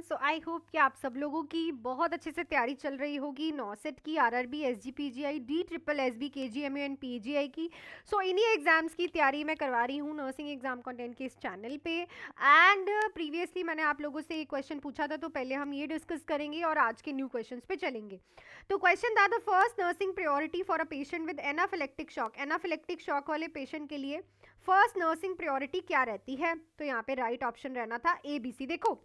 So I hope कि आप सब लोगों की बहुत अच्छे से तैयारी चल रही होगी नॉसेट की, RRB, SGPGI, D triple SB, KGMU and PGI की। सो इन्हीं एग्जाम्स की तैयारी मैं करवा रही हूँ नर्सिंग एग्जाम कंटेंट के इस चैनल पे। एंड प्रीवियसली मैंने आप लोगों से एक क्वेश्चन पूछा था, तो पहले हम ये डिस्कस करेंगे और आज के न्यू क्वेश्चंस पे चलेंगे। तो क्वेश्चन था, the first nursing priority for a patient with anaphylactic shock. Anaphylactic shock वाले पेशेंट के लिए फर्स्ट नर्सिंग प्रायोरिटी क्या रहती है? तो यहाँ पे राइट ऑप्शन रहना था ए बी सी। देखो,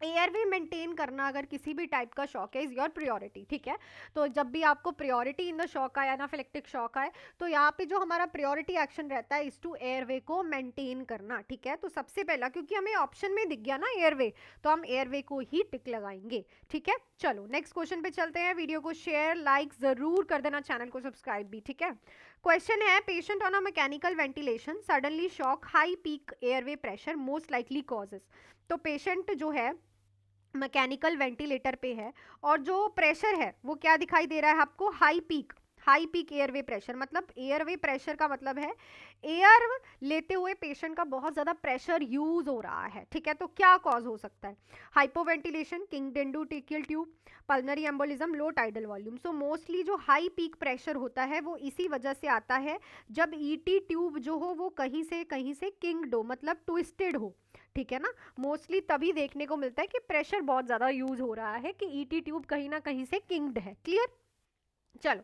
एयरवे मेंटेन करना अगर किसी भी टाइप का शॉक है इज योर प्रायोरिटी, ठीक है। तो जब भी आपको प्रायोरिटी इन द शॉक आए, एनाफिलेक्टिक शॉक आए, तो यहाँ पे जो हमारा प्रायोरिटी एक्शन रहता है इज टू एयरवे को मेंटेन करना, ठीक है। तो सबसे पहला, क्योंकि हमें ऑप्शन में दिख गया ना एयरवे, तो हम एयरवे को ही टिक लगाएंगे, ठीक है। चलो नेक्स्ट क्वेश्चन पे चलते हैं। वीडियो को शेयर लाइक जरूर कर देना, चैनल को सब्सक्राइब भी, ठीक है। क्वेश्चन है, patient on a mechanical ventilation suddenly shock high peak airway pressure most likely causes. तो पेशेंट जो है मैकेनिकल वेंटिलेटर पे है और जो प्रेशर है वो क्या दिखाई दे रहा है आपको? High peak airway pressure. मतलब एयरवे प्रेशर का मतलब है एयर लेते हुए पेशेंट का बहुत ज्यादा प्रेशर यूज हो रहा है, ठीक है। तो क्या कॉज हो सकता है? हाइपोवेंटिलेशन, किंग डेंडू टिकियल tube, pulmonary embolism, low tidal volume. So mostly जो हाई पीक प्रेशर होता है वो इसी वजह से आता है जब ईटी ट्यूब जो हो वो कहीं से किंग्ड हो, मतलब ट्विस्टेड हो, ठीक है ना। मोस्टली तभी देखने को मिलता है कि प्रेशर बहुत ज्यादा यूज हो रहा है, कि ईटी ट्यूब कहीं ना कहीं से किंग्ड है। क्लियर? चलो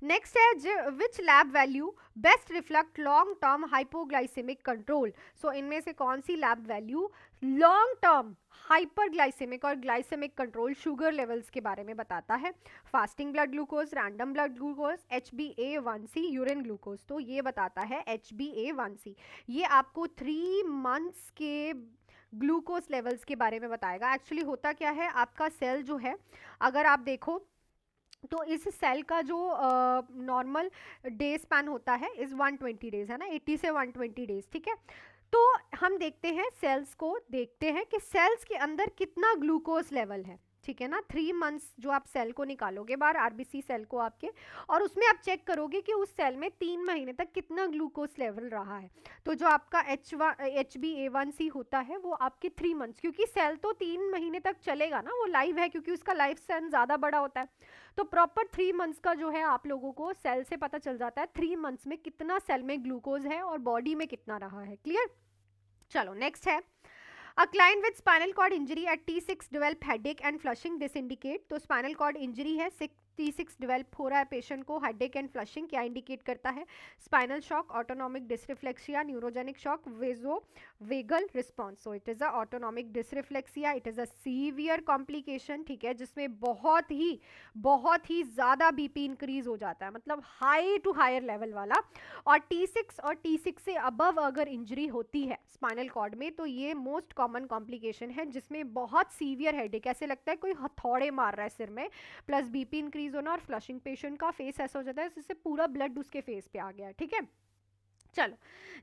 नेक्स्ट है, which lab value best reflect long term hypoglycaemic control. So इनमें से कौन सी lab value long term hyperglycaemic और ग्लाइसेमिक कंट्रोल शुगर लेवल्स के बारे में बताता है? Fasting blood glucose, random blood glucose, HbA1c, urine glucose. तो ये बताता है HbA1c। ये आपको 3 मंथ्स के ग्लूकोज लेवल्स के बारे में बताएगा। एक्चुअली होता क्या है, आपका सेल जो है, अगर आप देखो तो इस सेल का जो नॉर्मल डे स्पैन होता है इज 120 डेज, है ना, 80 से 120 डेज, ठीक है। तो हम देखते हैं सेल्स को, देखते हैं कि सेल्स के अंदर कितना ग्लूकोज लेवल है, ठीक है ना। 3 मंथ्स जो आप सेल को निकालोगे बाहर, आरबीसी सेल को आपके, और उसमें आप चेक करोगे कि उस सेल में 3 महीने तक कितना ग्लूकोज लेवल रहा है। तो जो आपका HbA1c होता है वो आपके 3 मंथ्स, क्योंकि सेल तो 3 महीने तक चलेगा ना, वो लाइव है, क्योंकि उसका लाइफ स्पैन ज़्यादा बड़ा होता है। तो प्रॉपर 3 मंथ्स का जो है आप लोगों को सेल से पता चल जाता है 3 मंथ्स में कितना सेल में ग्लूकोज है और बॉडी में कितना रहा है। क्लियर? चलो नेक्स्ट है, A client with spinal cord injury at T6 develop headache and flushing. This indicate, तो spinal cord injury है, T6 develop हो रहा है पेशेंट को, headache and flushing क्या इंडिकेट करता है? Spinal shock, autonomic डिसरिफ्लेक्सिया, neurogenic shock, vagal response. So it is a autonomic डिसरिफ्लेक्सिया, it is a severe complication, ठीक है, जिसमें बहुत ही ज्यादा बीपी इंक्रीज हो जाता है, मतलब हाई टू हायर लेवल वाला। और T6 से अबव अगर इंजरी होती है स्पाइनल कॉर्ड में, तो ये मोस्ट कॉमन कॉम्प्लिकेशन है, जिसमें बहुत सीवियर हेडेक, ऐसे लगता है कोई हथौड़े मार रहा है सिर में, प्लस बीपी इंक्रीज होना, और फ्लशिंग पेशेंट का फेस ऐसा हो जाता है जिससे पूरा ब्लड उसके फेस पे आ गया, ठीक है। चलो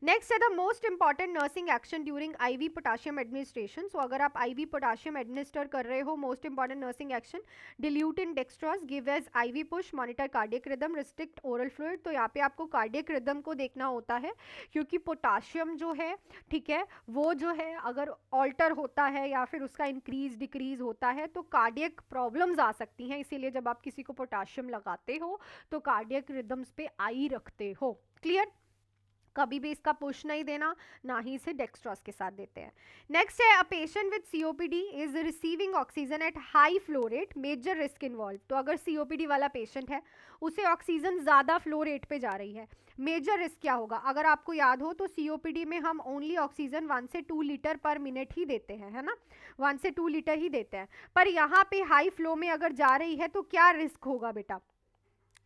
नेक्स्ट है, the most important nursing action during IV potassium administration. So अगर आप आईवी पोटाशियम एडमिनिस्टर कर रहे हो, most important nursing action, dilute in dextrose, give as IV push, monitor cardiac rhythm, restrict oral fluid. तो यहाँ पे आपको कार्डियक रिदम को देखना होता है, क्योंकि पोटाशियम जो है, ठीक है, वो जो है अगर ऑल्टर होता है या फिर उसका इंक्रीज डिक्रीज होता है तो कार्डियक प्रॉब्लम्स आ सकती हैं। इसीलिए जब आप किसी को पोटाशियम लगाते हो तो कार्डियक रिदम्स पे आई रखते हो। क्लियर? कभी भी इसका पुश नहीं देना, ना ही इसे डेक्स्ट्रॉस के साथ देते हैं। नेक्स्ट है, a patient with COPD is receiving oxygen at high flow rate, major risk involve. तो अगर सीओपीडी वाला पेशेंट है, उसे ऑक्सीजन ज्यादा फ्लो रेट पे जा रही है, मेजर रिस्क क्या होगा? अगर आपको याद हो तो सीओपीडी में हम ओनली ऑक्सीजन 1 से 2 लीटर पर मिनट ही देते हैं, है ना, 1 से 2 लीटर ही देते हैं। पर यहाँ पे हाई फ्लो में अगर जा रही है तो क्या रिस्क होगा बेटा?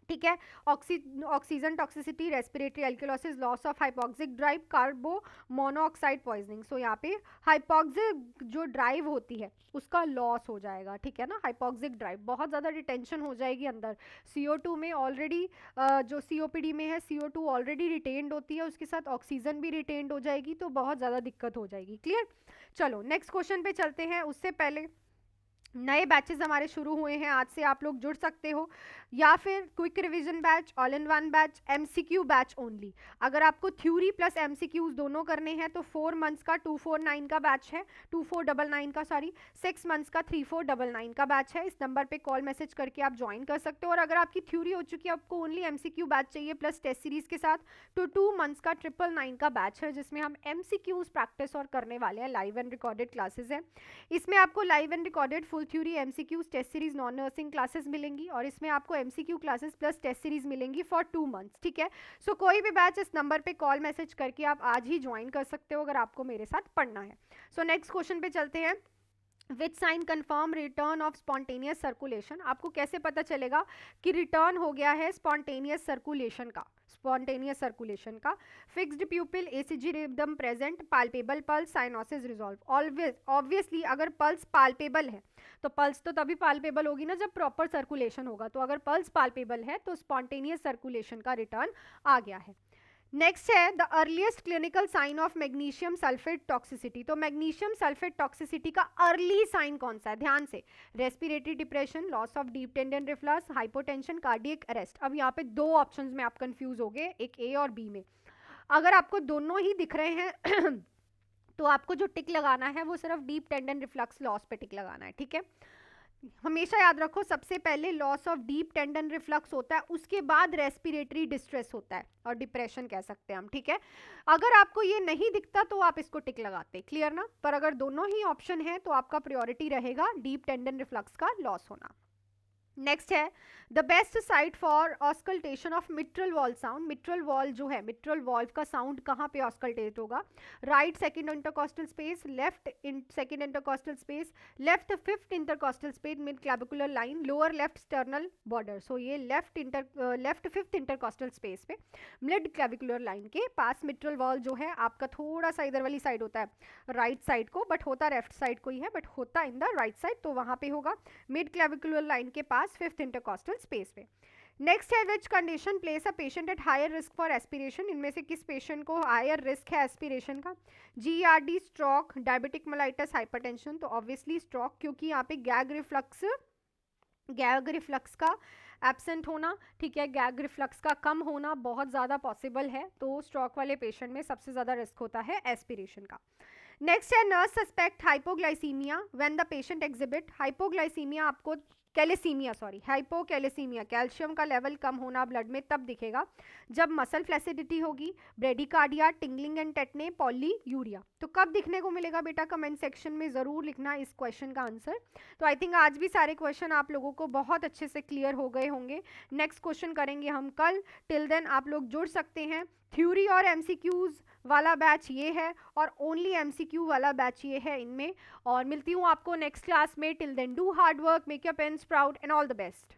ठीक है, oxygen toxicity, respiratory alkalosis, loss of hypoxic drive, carbon monoxide poisoning. So यहाँ पे हाइपोक्सिक जो ड्राइव होती है उसका लॉस हो जाएगा, ठीक है ना। हाइपोक्सिक ड्राइव, बहुत ज़्यादा रिटेंशन हो जाएगी अंदर, CO2 में ऑलरेडी, जो COPD में है CO2 ऑलरेडी रिटेन्ड होती है, उसके साथ ऑक्सीजन भी रिटेन्ड हो जाएगी, तो बहुत ज़्यादा दिक्कत हो जाएगी। क्लियर? चलो नेक्स्ट क्वेश्चन पे चलते हैं। उससे पहले नए बैचेस हमारे शुरू हुए हैं, आज से आप लोग जुड़ सकते हो, या फिर quick revision batch, all in one batch, MCQ batch only. अगर आपको थ्योरी प्लस एमसीक्यूज दोनों करने हैं तो 4 मंथ्स का 249 का बैच है, 2499 का सॉरी, 6 मंथ्स का 3499 का बैच है। इस नंबर पे कॉल मैसेज करके आप ज्वाइन कर सकते हो। और अगर आपकी थ्योरी हो चुकी है, आपको ओनली एमसीक्यू बैच चाहिए प्लस टेस्ट सीरीज के साथ, तो 2 मंथ्स का 999 का बैच है, जिसमें हम एमसीक्यूज प्रैक्टिस और करने वाले हैं। लाइव एंड रिकॉर्डेड क्लासेस है। इसमें आपको live and recorded full theory, MCQs, test series, non nursing classes मिलेंगी, और इसमें आपको MCQ classes plus test series मिलेंगी फॉर 2 मंथ्स, ठीक है। सो कोई भी बैच इस नंबर पे कॉल मैसेज करके आप आज ही ज्वाइन कर सकते हो अगर आपको मेरे साथ पढ़ना है। सो नेक्स्ट क्वेश्चन पे चलते हैं। Which sign confirm return of spontaneous circulation? आपको कैसे पता चलेगा कि रिटर्न हो गया है स्पॉन्टेनियस सर्कुलेशन का? स्पॉन्टेनियस सर्कुलेशन का, fixed pupil, ECG rhythm present, palpable pulse, cyanosis resolve. Always obviously अगर पल्स पाल्पेबल है तो पल्स तो तभी पाल्पेबल होगी ना जब प्रॉपर सर्कुलेशन होगा, तो अगर पल्स पाल्पेबल है तो स्पॉन्टेनियस सर्कुलेशन का रिटर्न आ गया है। नेक्स्ट है the earliest clinical sign of magnesium sulphate toxicity. तो मैग्नीशियम सल्फेट टॉक्सिसिटी का अर्ली साइन कौन सा है? ध्यान से, respiratory depression, loss of deep tendon reflex, hypotension, cardiac arrest. अब यहाँ पे दो ऑप्शंस में आप कंफ्यूज हो गए, एक ए और बी में। अगर आपको दोनों ही दिख रहे हैं तो आपको जो टिक लगाना है वो सिर्फ डीप टेंडन रिफ्लक्स लॉस पे टिक लगाना है, ठीक है। हमेशा याद रखो, सबसे पहले loss of deep tendon reflux होता है, उसके बाद रेस्पिरेटरी डिस्ट्रेस होता है और डिप्रेशन कह सकते हैं हम, ठीक है। अगर आपको ये नहीं दिखता तो आप इसको टिक लगाते, क्लियर ना। पर अगर दोनों ही ऑप्शन है तो आपका प्रायोरिटी रहेगा डीप टेंडन रिफ्लक्स का लॉस होना। नेक्स्ट है the best site for auscultation of mitral valve sound. Mitral valve जो है, मिट्रल वॉल्व का साउंड कहाँ पे ऑस्कल्टेट होगा? Right second intercostal space, left second intercostal space, left fifth intercostal space, mid clavicular line, lower left sternal border. So ये left fifth intercostal space पे mid clavicular line के पास mitral valve जो है आपका थोड़ा सा इधर वाली साइड होता है, राइट साइड को, बट होता लेफ्ट साइड को ही है, बट होता इन द राइट साइड, तो वहां पे होगा मिड क्लैविकुलर लाइन के पास फिफ्थ इंटरकॉस्टल स्पेस पे। नेक्स्ट है which condition place a patient at higher risk for aspiration. इनमें से किस पेशेंट को हायर रिस्क है एस्पिरेशन का? GERD, stroke, diabetic mellitus, hypertension. तो ऑब्वियसली स्ट्रोक, क्योंकि यहाँ पे गैग रिफ्लक्स का एब्सेंट होना, ठीक है, गैग रिफ्लक्स का कम होना बहुत ज़्यादा पॉसिबल है, तो स्ट्रोक वाले पेशेंट में सबसे ज़्यादा रिस्क होता है एस्पिरेशन का। नेक्स्ट है nurse suspect hypoglycaemia when the patient exhibit hypoglycaemia. आपको कैलेसीमिया, सॉरी, हाइपोकैलेसीमिया, कैल्शियम का लेवल कम होना ब्लड में तब दिखेगा जब मसल फ्लैसिडिटी होगी, ब्रेडिकार्डिया, टिंगलिंग एंड टेटने, पॉलीयूरिया। तो कब दिखने को मिलेगा बेटा? कमेंट सेक्शन में ज़रूर लिखना इस क्वेश्चन का आंसर। तो आई थिंक आज भी सारे क्वेश्चन आप लोगों को बहुत अच्छे से क्लियर हो गए होंगे। नेक्स्ट क्वेश्चन करेंगे हम कल। टिल देन आप लोग जुड़ सकते हैं। थ्योरी और एमसीक्यूज वाला बैच ये है और ओनली एमसीक्यू वाला बैच ये है इनमें। और मिलती हूँ आपको नेक्स्ट क्लास में। Till then do hard work, make your parents proud and all the best.